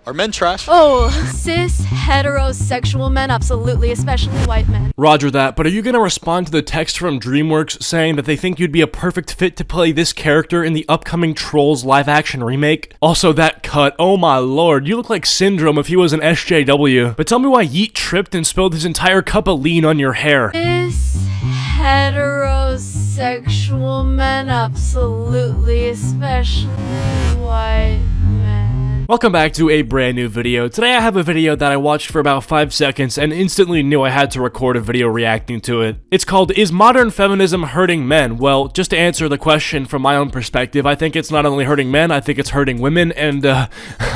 Are men trash? Oh, cis, heterosexual men, absolutely, especially white men. Roger that, but are you gonna respond to the text from DreamWorks saying that they think you'd be a perfect fit to play this character in the upcoming Trolls live-action remake? Also, that cut, oh my lord, you look like Syndrome if he was an SJW. But tell me why Yeet tripped and spilled his entire cup of lean on your hair. Cis, heterosexual men, absolutely, especially white men. Welcome back to a brand new video. Today I have a video that I watched for about 5 seconds and instantly knew I had to record a video reacting to it. It's called, Is Modern Feminism Hurting Men? Well, just to answer the question from my own perspective, I think it's not only hurting men, I think it's hurting women, and I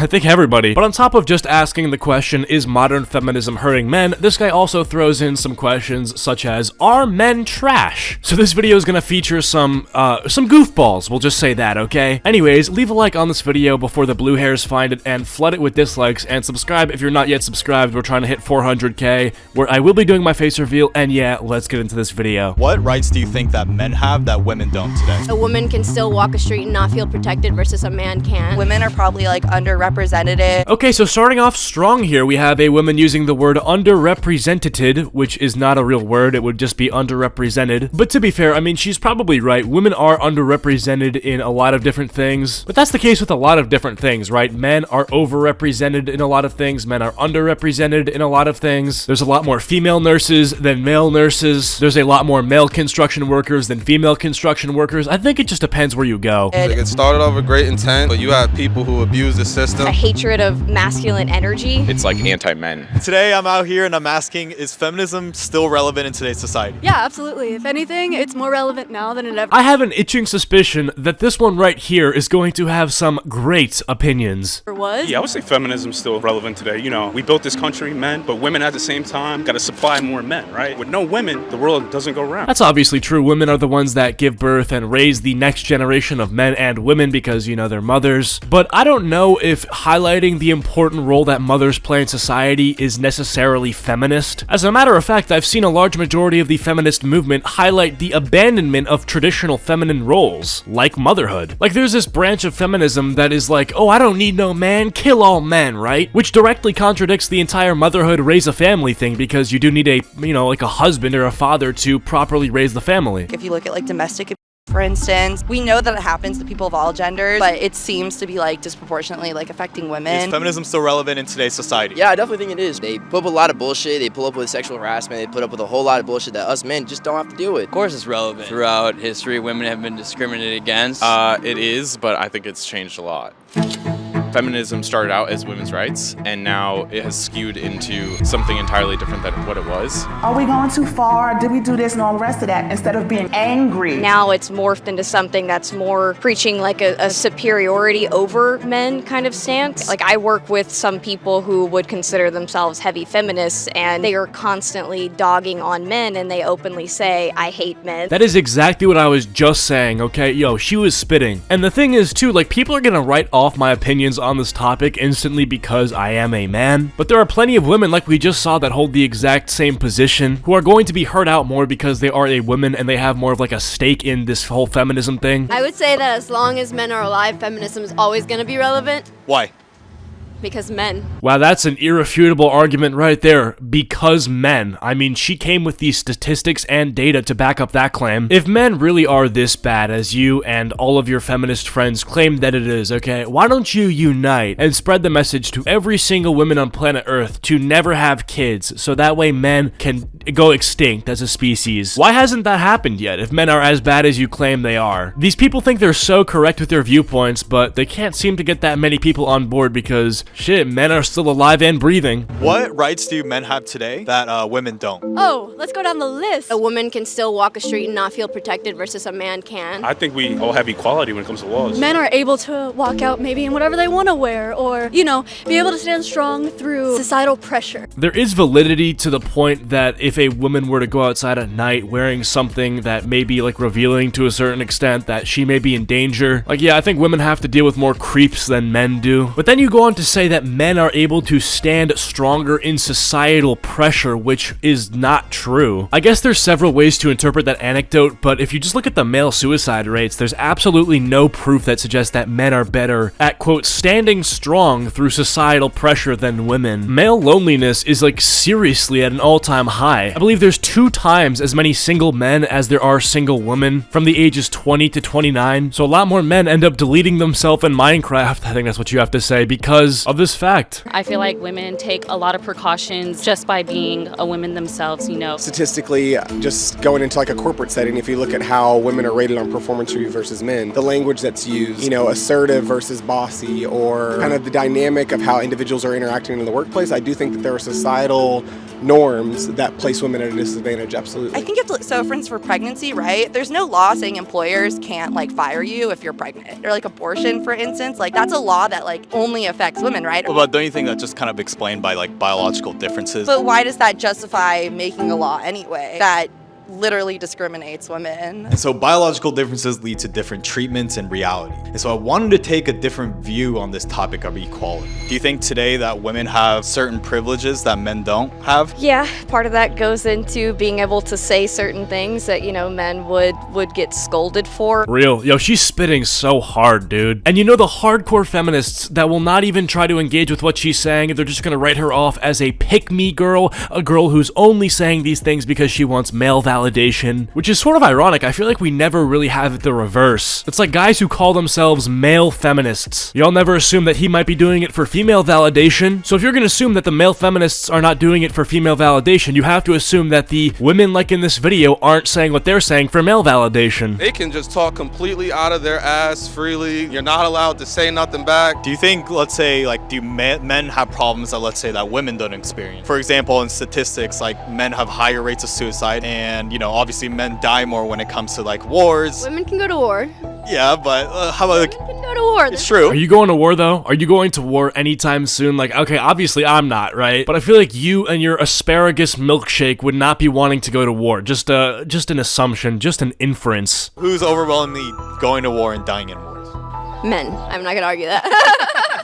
think everybody. But on top of just asking the question, is modern feminism hurting men, this guy also throws in some questions such as, are men trash? So this video is gonna feature some goofballs, we'll just say that, okay? Anyways, leave a like on this video before the blue hairs find it and flood it with dislikes, and subscribe if you're not yet subscribed. We're trying to hit 400k, where I will be doing my face reveal, and yeah, let's get into this video. What rights do you think that men have that women don't today? A woman can still walk a street and not feel protected versus a man can. Women are probably like underrepresented. Okay, so starting off strong here, we have a woman using the word underrepresented, which is not a real word, it would just be underrepresented. But to be fair, I mean, she's probably right. Women are underrepresented in a lot of different things, but that's the case with a lot of different things, right? Men are overrepresented in a lot of things, men are underrepresented in a lot of things. There's a lot more female nurses than male nurses. There's a lot more male construction workers than female construction workers. I think it just depends where you go. It started off with great intent, but you have people who abuse the system. A hatred of masculine energy. It's like anti-men. Today I'm out here and I'm asking, is feminism still relevant in today's society? Yeah, absolutely. If anything, it's more relevant now than it ever. I have an itching suspicion that this one right here is going to have some great opinions. Was? Yeah, I would say feminism's still relevant today. You know, we built this country, men, but women at the same time got to supply more men, right? With no women, the world doesn't go round. That's obviously true. Women are the ones that give birth and raise the next generation of men and women because, you know, they're mothers. But I don't know if highlighting the important role that mothers play in society is necessarily feminist. As a matter of fact, I've seen a large majority of the feminist movement highlight the abandonment of traditional feminine roles, like motherhood. Like, there's this branch of feminism that is like, oh, I don't need no man, kill all men, right? Which directly contradicts the entire motherhood raise a family thing, because you do need a, you know, like a husband or a father to properly raise the family. If you look at like domestic abuse, for instance, we know that it happens to people of all genders, but it seems to be like disproportionately like affecting women. Is feminism still relevant in today's society? Yeah, I definitely think it is. They put up with a lot of bullshit, they pull up with sexual harassment, they put up with a whole lot of bullshit that us men just don't have to deal with. Of course it's relevant. Throughout history, women have been discriminated against. It is, but I think it's changed a lot. Feminism started out as women's rights, and now it has skewed into something entirely different than what it was. Are we going too far? Did we do this and all the rest of that instead of being angry? Now it's morphed into something that's more preaching like a superiority over men kind of stance. Like, I work with some people who would consider themselves heavy feminists, and they are constantly dogging on men, and they openly say, I hate men. That is exactly what I was just saying, okay? Yo, she was spitting. And the thing is too, like, people are gonna write off my opinions on this topic instantly because I am a man, but there are plenty of women like we just saw that hold the exact same position who are going to be heard out more because they are a woman and they have more of like a stake in this whole feminism thing. I would say that as long as men are alive, feminism is always going to be relevant. Why? Because men. Wow, that's an irrefutable argument right there. Because men. I mean, she came with these statistics and data to back up that claim. If men really are this bad as you and all of your feminist friends claim that it is, okay, why don't you unite and spread the message to every single woman on planet Earth to never have kids, so that way men can go extinct as a species? Why hasn't that happened yet if men are as bad as you claim they are? These people think they're so correct with their viewpoints, but they can't seem to get that many people on board because shit, men are still alive and breathing. What rights do men have today that women don't? Oh, let's go down the list. A woman can still walk a street and not feel protected versus a man can. I think we all have equality when it comes to laws. Men are able to walk out maybe in whatever they want to wear, or, you know, be able to stand strong through societal pressure. There is validity to the point that if a woman were to go outside at night wearing something that may be like revealing to a certain extent that she may be in danger, like, yeah, I think women have to deal with more creeps than men do. But then you go on to say say that men are able to stand stronger in societal pressure, which is not true. I guess there's several ways to interpret that anecdote, but if you just look at the male suicide rates, there's absolutely no proof that suggests that men are better at, quote, standing strong through societal pressure than women. Male loneliness is like seriously at an all-time high. I believe there's 2 times as many single men as there are single women from the ages 20 to 29, so a lot more men end up deleting themselves in Minecraft, I think that's what you have to say, because of this fact. I feel like women take a lot of precautions just by being a woman themselves, you know. Statistically, just going into like a corporate setting, if you look at how women are rated on performance review versus men, the language that's used, you know, assertive versus bossy, or kind of the dynamic of how individuals are interacting in the workplace, I do think that there are societal norms that place women at a disadvantage, absolutely. I think you have to, so for instance, for pregnancy, right? There's no law saying employers can't like fire you if you're pregnant. Or like abortion, for instance, like that's a law that like only affects women, right? But don't you think that's just kind of explained by like biological differences? But why does that justify making a law anyway that literally discriminates women? And so biological differences lead to different treatments and reality. And so I wanted to take a different view on this topic of equality. Do you think today that women have certain privileges that men don't have? Yeah, part of that goes into being able to say certain things that, you know, men would get scolded for. Real. Yo, she's spitting so hard, dude. And you know the hardcore feminists that will not even try to engage with what she's saying, they're just gonna write her off as a pick-me girl, a girl who's only saying these things because she wants male validation, which is sort of ironic. I feel like we never really have it the reverse. It's like guys who call themselves male feminists. Y'all never assume that he might be doing it for female validation. So if you're gonna assume that the male feminists are not doing it for female validation, you have to assume that the women like in this video aren't saying what they're saying for male validation. They can just talk completely out of their ass freely. You're not allowed to say nothing back. Do you think, let's say, like, do men have problems that, let's say, that women don't experience? For example, in statistics, like, men have higher rates of suicide, and, you know, obviously men die more when it comes to, like, wars. Women can go to war. Yeah, but how about, like, Women can go to war. it's true. Are you going to war though? Are you going to war anytime soon? Like, okay, obviously I'm not, right? But I feel like you and your asparagus milkshake would not be wanting to go to war. Just an assumption, just an inference. Who's overwhelmingly going to war and dying in wars? Men. I'm not gonna argue that.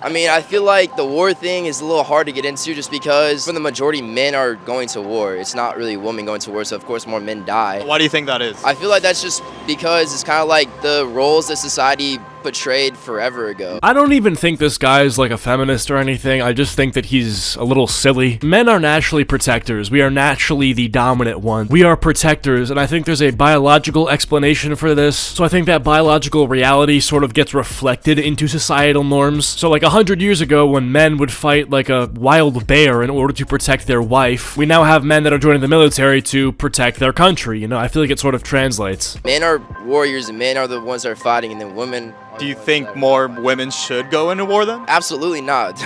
I mean, I feel like the war thing is a little hard to get into just because for the majority, men are going to war. It's not really women going to war, so of course more men die. Why do you think that is? I feel like that's just because it's kind of like the roles that society portrayed forever ago. I don't even think this guy is like a feminist or anything. I just think that he's a little silly. Men are naturally protectors. We are naturally the dominant one. We are protectors, and I think there's a biological explanation for this. So I think that biological reality sort of gets reflected into societal norms. So like 100 years ago, when men would fight like a wild bear in order to protect their wife, we now have men that are joining the military to protect their country. You know, I feel like it sort of translates. Men are warriors and men are the ones that are fighting, and then women. Do you think more women should go into war then? Absolutely not.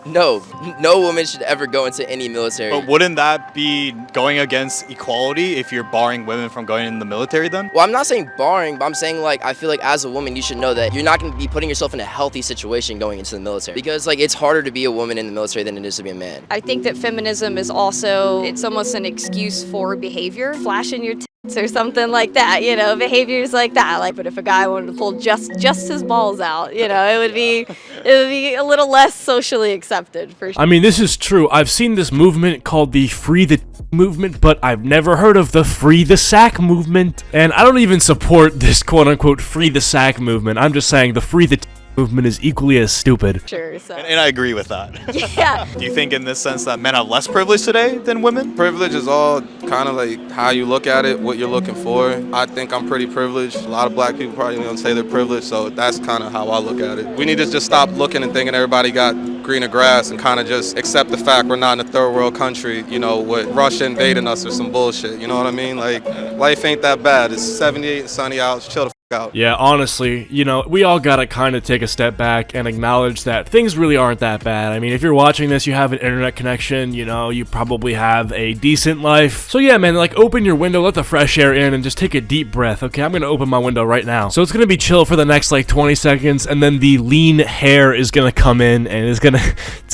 No woman should ever go into any military. But wouldn't that be going against equality if you're barring women from going in the military then? Well, I'm not saying barring, but I'm saying like I feel like as a woman you should know that you're not going to be putting yourself in a healthy situation going into the military, because like it's harder to be a woman in the military than it is to be a man. I think that feminism is also, it's almost an excuse for behavior, flashing your tits or something like that, you know, behaviors like that. Like, but if a guy wanted to pull just his balls out, you know, it would be a little less socially accepted for sure. I mean, this is true. I've seen this movement called the Free the movement, but I've never heard of the Free the Sack movement. And I don't even support this quote-unquote Free the Sack movement. I'm just saying the Free the movement is equally as stupid. Sure, so. And I agree with that. Yeah. Do you think in this sense that men have less privilege today than women? Privilege is all kind of like how you look at it, what you're looking for. I think I'm pretty privileged. A lot of black people probably don't say they're privileged, so that's kind of how I look at it. We need to just stop looking and thinking everybody got greener grass and kind of just accept the fact we're not in a third world country, you know, with Russia invading us or some bullshit, you know what I mean? Like, life ain't that bad. It's 78 and sunny out, chill the out. Yeah, honestly, you know, we all gotta kind of take a step back and acknowledge that things really aren't that bad. I mean, if you're watching this, you have an internet connection, you know, you probably have a decent life. So yeah, man, like open your window, let the fresh air in, and just take a deep breath. Okay, I'm gonna open my window right now. So it's gonna be chill for the next like 20 seconds, and then the lean hair is gonna come in, and it's gonna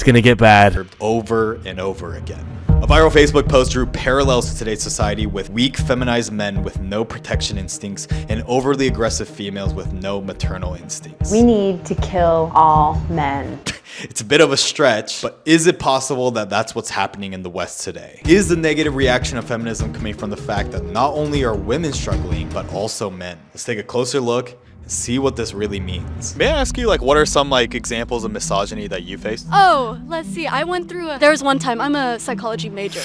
gonna get bad. Over and over again. A viral Facebook post drew parallels to today's society with weak, feminized men with no protection instincts and overly aggressive females with no maternal instincts. We need to kill all men. It's a bit of a stretch, but is it possible that that's what's happening in the West today? Is the negative reaction of feminism coming from the fact that not only are women struggling, but also men? Let's take a closer look and see what this really means. May I ask you, like, what are some, like, examples of misogyny that you faced? Oh, let's see. I went through there was one time, I'm a psychology major.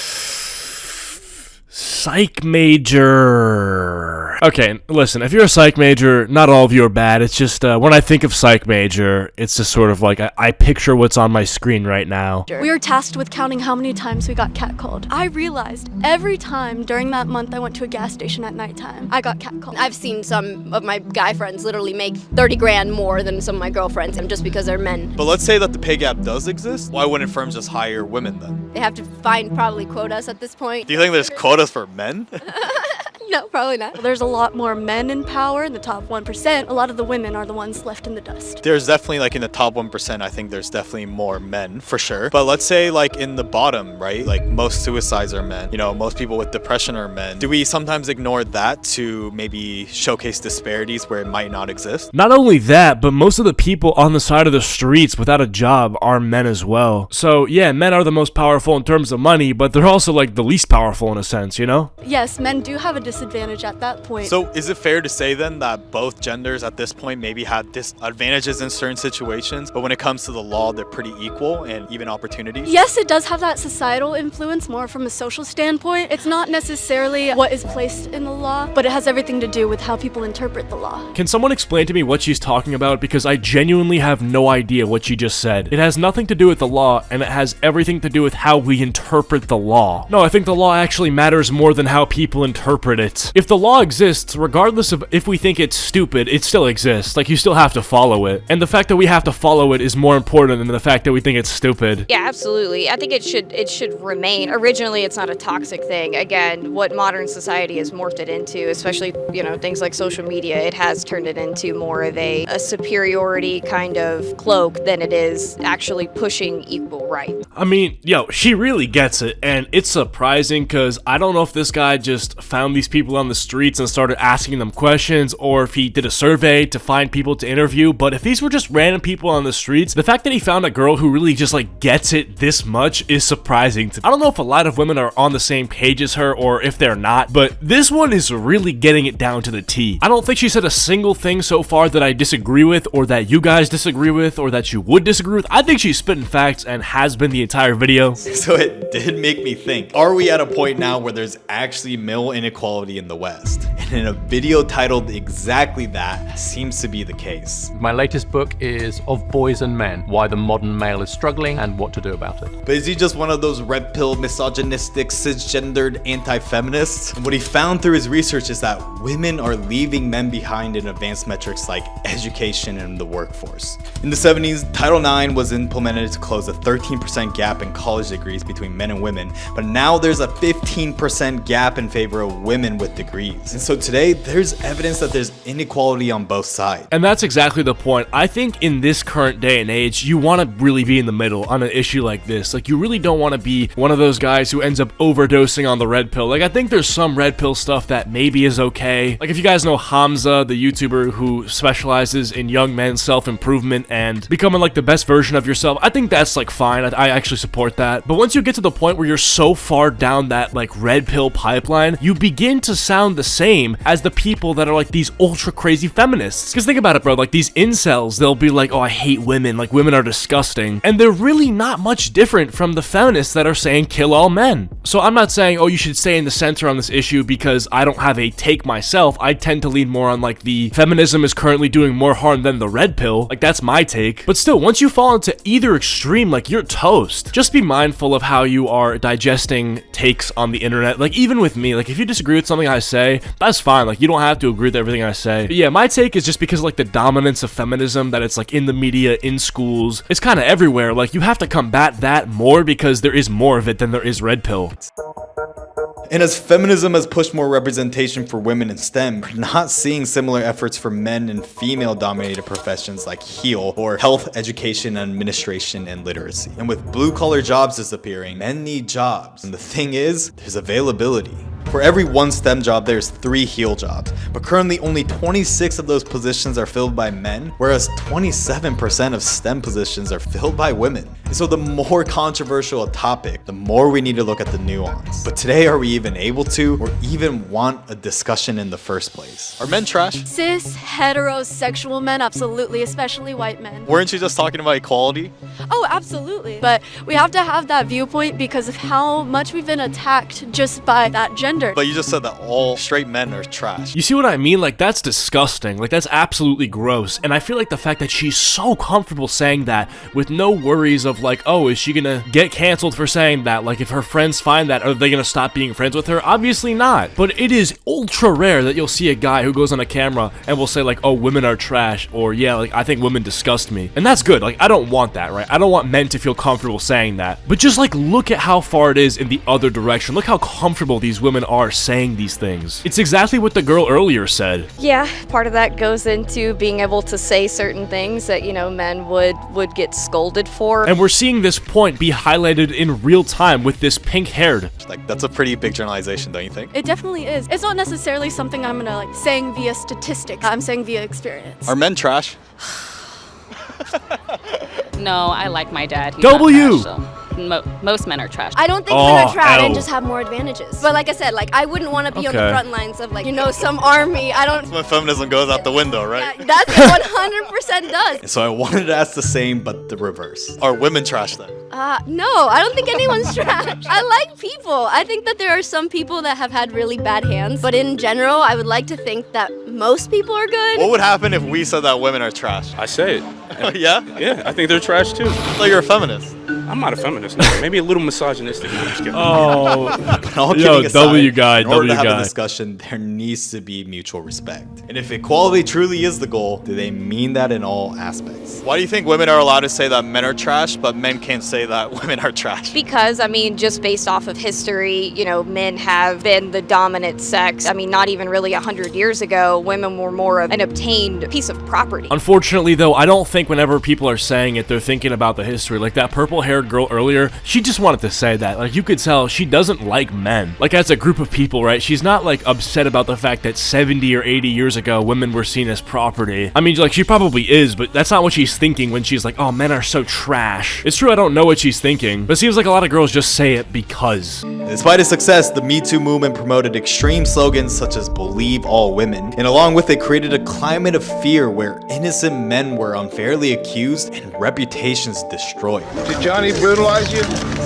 Psych major. Okay, listen, if you're a psych major, not all of you are bad. It's just, when I think of psych major, it's just sort of like, I picture what's on my screen right now. We were tasked with counting how many times we got catcalled. I realized every time during that month I went to a gas station at nighttime, I got catcalled. I've seen some of my guy friends literally make 30 grand more than some of my girlfriends, and just because they're men. But let's say that the pay gap does exist. Why wouldn't firms just hire women then? They have to find probably quotas at this point. Do you think there's quotas for men? No, probably not. There's a lot more men in power in the top 1%. A lot of the women are the ones left in the dust. There's definitely, like, in the top 1%, I think there's definitely more men, for sure. But let's say, like, in the bottom, right? Like, most suicides are men. You know, most people with depression are men. Do we sometimes ignore that to maybe showcase disparities where it might not exist? Not only that, but most of the people on the side of the streets without a job are men as well. So, yeah, men are the most powerful in terms of money, but they're also, like, the least powerful in a sense, you know? Yes, men do have a disadvantage at that point. So is it fair to say then that both genders at this point maybe had disadvantages in certain situations, but when it comes to the law, they're pretty equal and even opportunities? Yes, it does have that societal influence more from a social standpoint. It's not necessarily what is placed in the law, but it has everything to do with how people interpret the law. Can someone explain to me what she's talking about? Because I genuinely have no idea what she just said. It has nothing to do with the law, and it has everything to do with how we interpret the law. No, I think the law actually matters more than how people interpret it. If the law exists, regardless of if we think it's stupid, it still exists. Like, you still have to follow it. And the fact that we have to follow it is more important than the fact that we think it's stupid. Yeah, absolutely. I think it should remain. Originally, it's not a toxic thing. Again, what modern society has morphed it into, especially, you know, things like social media, it has turned it into more of a superiority kind of cloak than it is actually pushing equal rights. I mean, yo, she really gets it, and it's surprising because I don't know if this guy just found these people on the streets and started asking them questions, or if he did a survey to find people to interview, but if these were just random people on the streets, the fact that he found a girl who really just, like, gets it this much is surprising to me. I don't know if a lot of women are on the same page as her, or if they're not, but this one is really getting it down to the T. I don't think she said a single thing so far that I disagree with, or that you guys disagree with, or that you would disagree with. I think she's spitting facts and has been the entire video. So it did make me think, are we at a point now where there's actually male inequality in the West? And in a video titled exactly that seems to be the case. My latest book is Of Boys and Men, Why the Modern Male is Struggling and What to Do About it. But is he just one of those red-pilled, misogynistic, cisgendered anti-feminists? And what he found through his research is that women are leaving men behind in advanced metrics like education and the workforce. In the 70s, Title IX was implemented to close a 13% gap in college degrees between men and women, but now there's a 15% gap in favor of women with degrees. And so today, there's evidence that there's inequality on both sides. And that's exactly the point. I think in this current day and age, you want to really be in the middle on an issue like this. Like, you really don't want to be one of those guys who ends up overdosing on the red pill. Like, I think there's some red pill stuff that maybe is okay. Like, if you guys know Hamza, the YouTuber who specializes in young men's self-improvement and becoming, like, the best version of yourself, I think that's, like, fine. I actually support that. But once you get to the point where you're so far down that, like, red pill pipeline, you begin to sound the same as the people that are, like, these ultra crazy feminists. Because think about it, bro, like, these incels, they'll be like, oh, I hate women, like, women are disgusting. And they're really not much different from the feminists that are saying kill all men. So I'm not saying, oh, you should stay in the center on this issue because I don't have a take myself. I tend to lean more on, like, the feminism is currently doing more harm than the red pill. Like, that's my take. But still, once you fall into either extreme, like, you're toast. Just be mindful of how you are digesting takes on the internet. Like, even with me, like, if you disagree with something I say, that's fine. Like, you don't have to agree with everything I say. But yeah, my take is just because of, like, the dominance of feminism, that it's, like, in the media, in schools, it's kind of everywhere. Like, you have to combat that more because there is more of it than there is red pill. And as feminism has pushed more representation for women in STEM, we're not seeing similar efforts for men in female-dominated professions like HEAL or health, education, administration, and literacy. And with blue-collar jobs disappearing, men need jobs. And the thing is, there's availability. For every one STEM job, there's 3 HEAL jobs, but currently only 26 of those positions are filled by men, whereas 27% of STEM positions are filled by women. And so the more controversial a topic, the more we need to look at the nuance. But today, are we even able to, or even want a discussion in the first place? Are men trash? Cis, heterosexual men, absolutely, especially white men. Weren't you just talking about equality? Oh, absolutely. But we have to have that viewpoint because of how much we've been attacked just by that gender. But you just said that all straight men are trash. You see what I mean? Like, that's disgusting. Like, that's absolutely gross. And I feel like the fact that she's so comfortable saying that with no worries of like, oh, is she gonna get canceled for saying that? Like, if her friends find that, are they gonna stop being friends with her? Obviously not. But it is ultra rare that you'll see a guy who goes on a camera and will say like, oh, women are trash, or yeah, like, I think women disgust me. And that's good. Like, I don't want that, right? I don't want men to feel comfortable saying that. But just like, look at how far it is in the other direction. Look how comfortable these women are saying these things. It's exactly what the girl earlier said. Yeah, part of that goes into being able to say certain things that, you know, men would get scolded for. And we're seeing this point be highlighted in real time with this pink-haired. Like, that's a pretty big generalization, don't you think? It definitely is. It's not necessarily something I'm gonna like saying via statistics. I'm saying via experience. Are men trash? No, I like my dad. He's W! not trash, so. Most men are trash. I don't think men are trash L. and just have more advantages. But like I said, like I wouldn't want to be on the Okay. front lines of like, you know, some army. I don't. When feminism goes out the window, right? That's 100% does. So I wanted to ask the same, but the reverse. Are women trash then? No, I don't think anyone's trash. I like people. I think that there are some people that have had really bad hands, but in general, I would like to think that most people are good. What would happen if we said that women are trash? I say it. Yeah? Yeah, I think they're trash too. I thought you're a feminist. I'm not a feminist. No. Maybe a little misogynistic. No, I'm just kidding. But all Yo, kidding aside, W guy, in order W to have guy. a discussion, there needs to be mutual respect. And if equality truly is the goal, do they mean that in all aspects? Why do you think women are allowed to say that men are trash, but men can't say that women are trash? Because, I mean, just based off of history, you know, men have been the dominant sex. I mean, not even really 100 years ago, women were more of an obtained piece of property. Unfortunately, though, I don't think whenever people are saying it, they're thinking about the history. Like that purple-haired girl earlier, she just wanted to say that. Like, you could tell she doesn't like men. Like, as a group of people, right? She's not, like, upset about the fact that 70 or 80 years ago, women were seen as property. I mean, like, she probably is, but that's not what she's thinking when she's like, oh, men are so trash. It's true, I don't know what she's thinking, but it seems like a lot of girls just say it because. Despite its success, the Me Too movement promoted extreme slogans such as "Believe all women," and along with it created a climate of fear where innocent men were unfairly accused and reputations destroyed. Did Johnny brutalize you?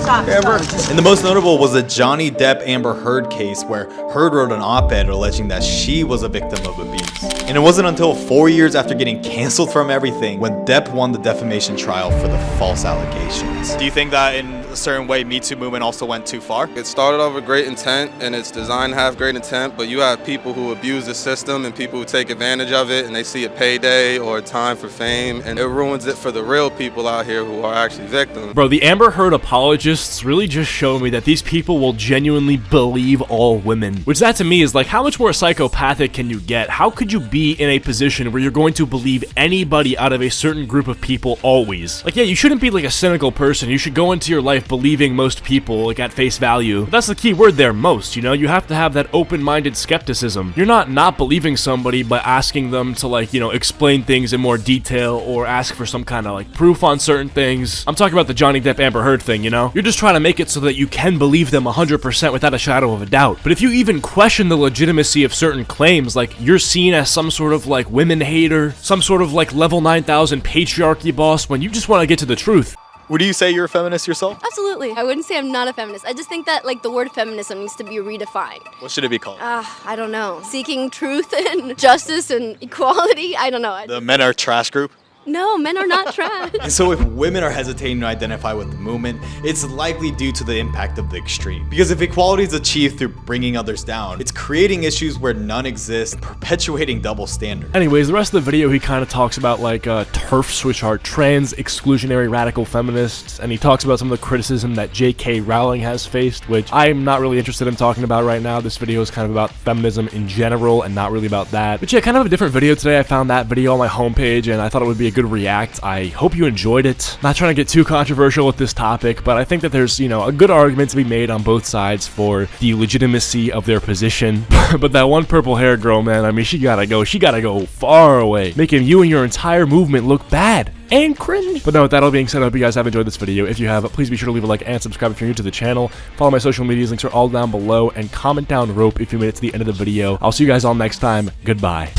Ever? And the most notable was the Johnny Depp Amber Heard case, where Heard wrote an op-ed alleging that she was a victim of abuse. And it wasn't until 4 years after getting canceled from everything when Depp won the defamation trial for the false allegations. Do you think that in a certain way Me Too movement also went too far? It started off with great intent, and it's designed to have great intent, but you have people who abuse the system and people who take advantage of it, and they see a payday or a time for fame, and it ruins it for the real people out here who are actually victims. Bro, the Amber Heard apologists really just show me that these people will genuinely believe all women. Which that to me is like, how much more psychopathic can you get? How could you be in a position where you're going to believe anybody out of a certain group of people always? Like, yeah, you shouldn't be like a cynical person. You should go into your life believing most people, like, at face value. But that's the key word there, most, you know? You have to have that open-minded skepticism. You're not believing somebody by asking them to, like, you know, explain things in more detail or ask for some kind of, like, proof on certain things. I'm talking about the Johnny Depp Amber Heard thing, you know? You're just trying to make it so that you can believe them 100% without a shadow of a doubt. But if you even question the legitimacy of certain claims, like, you're seen as some sort of, like, women hater, some sort of, like, level 9000 patriarchy boss, when you just want to get to the truth. Would you say you're a feminist yourself? Absolutely. I wouldn't say I'm not a feminist. I just think that like the word feminism needs to be redefined. What should it be called? I don't know. Seeking truth and justice and equality. I don't know. The men are trash group? No, men are not trash. And so if women are hesitating to identify with the movement, it's likely due to the impact of the extreme. Because if equality is achieved through bringing others down, it's creating issues where none exist, perpetuating double standards. Anyways, the rest of the video, he kind of talks about like TERFs, which are trans exclusionary radical feminists, and he talks about some of the criticism that J.K. Rowling has faced, which I'm not really interested in talking about right now. This video is kind of about feminism in general and not really about that. But yeah, kind of a different video today. I found that video on my homepage and I thought it would be a good react. I hope you enjoyed it. Not trying to get too controversial with this topic, but I think that there's, you know, a good argument to be made on both sides for the legitimacy of their position. But that one purple hair girl, man, I mean, she gotta go far away, making you and your entire movement look bad and cringe. But no, with that all being said, I hope you guys have enjoyed this video. If you have, please be sure to leave a like and subscribe if you're new to the channel. Follow my social medias, links are all down below, and comment down rope if you made it to the end of the video. I'll see you guys all next time. Goodbye.